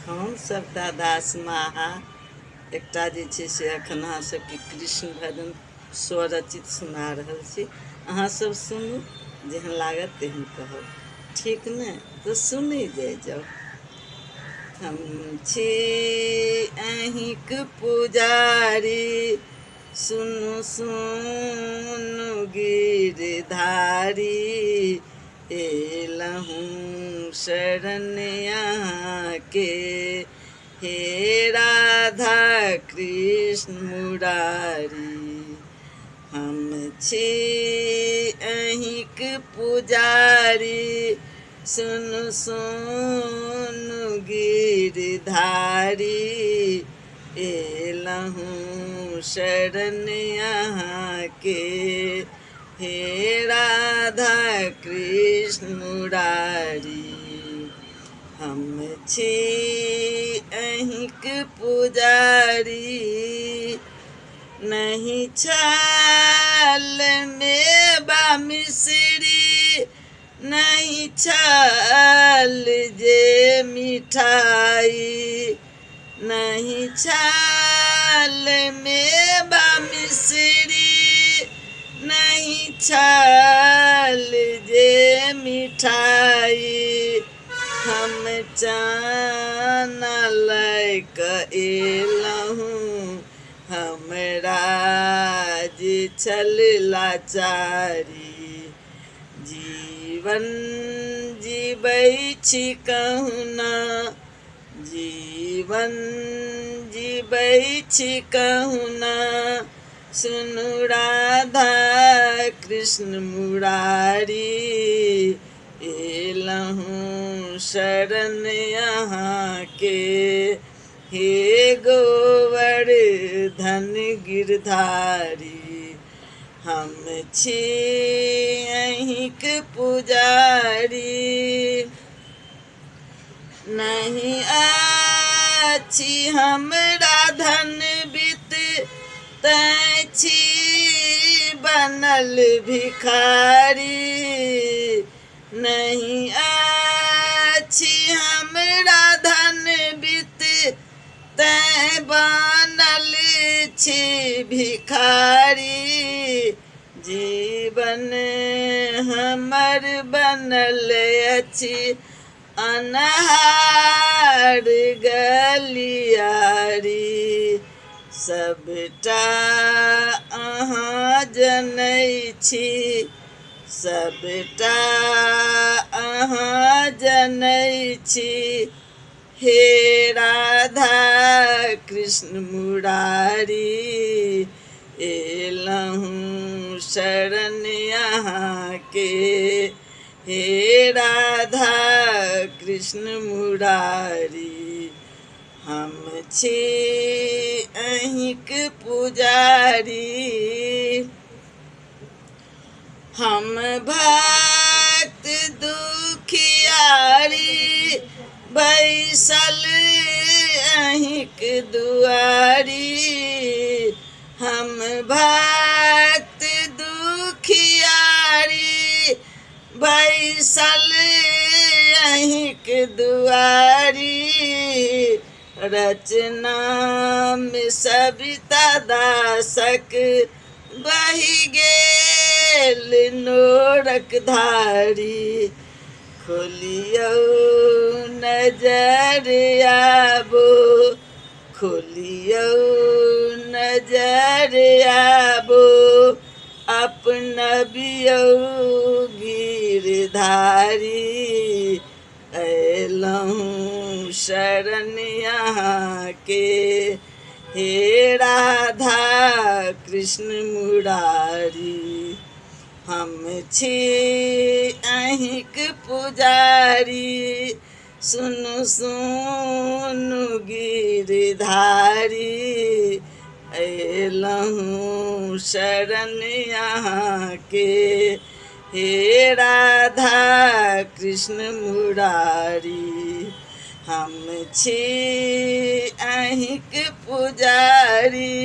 हम सभटा दास माहा एकटा जे छै से एखन अहाँ सबके कृष्ण भजन स्वरचित सुना रहल छी। अहाँ सब सुनू, जेहन लागत तेहन कहब, ठीक ने? तो सुनी जाओ। हम छी अहिंक पुजारी, सुनु सुनु गिरधारी, एलहूँ शरण यहाँ के, हे राधा कृष्ण मुरारी। हम छी अहिंक पुजारी, सुनु सुनु गिरधारी, एलहूँ शरण यहाँ के, हे राधा कृष्ण मुरारी। हम छी अहिंक पुजारी, नहीं छाल में बा मिश्री, नहीं छाल जे मिठाई, नहीं छाल में बा मिश्री, नहीं छाल जे मिठाई। हम चाना लैक एलहूँ, हमरा जे छल लाचारी। जीवन जीबै छी कहुना, जीवन जीबै छी कहुना, सुनु राधा कृष्ण मुरारी, एलहूँ शरण यहाँ के, हे गोवर्धन गिरधारी। हम छी अहिंक पुजारी, नहीं अछि हमरा धन बीत, तैं छी बनल भिखारी। नहीं अछि हमरा धन बीत, तैं बनल छी भिखारी। जीवन हमर बनल अछि अन्हार गलियारी। सबटा अहाँ जनै छी, सबटा अहाँ जनै छी, हे राधा कृष्ण मुरारी, एलहूँ शरण यहाँ के, हे राधा कृष्ण मुरारी। हम छी अहिंक पुजारी, हम भक्त दुखियारी, बैसल अहिंक दुआरी। हम भक्त दुखियारी, बैसल अहिंक दुआरी। रचना में सविता दासक, बहि गेल नोरक धारी। खोलियौ नजर आबो, खोलियौ नजर आबो, अपनबियौ गिरधारी। एलहूँ शरण यहाँ के, हे राधा कृष्ण मुरारी। हम छी अहिंक पुजारी, सुनु सुनु गिरधारी, एलहूँ शरण यहाँ के, हे राधा कृष्ण मुरारी। हम छी अहिंक पुजारी।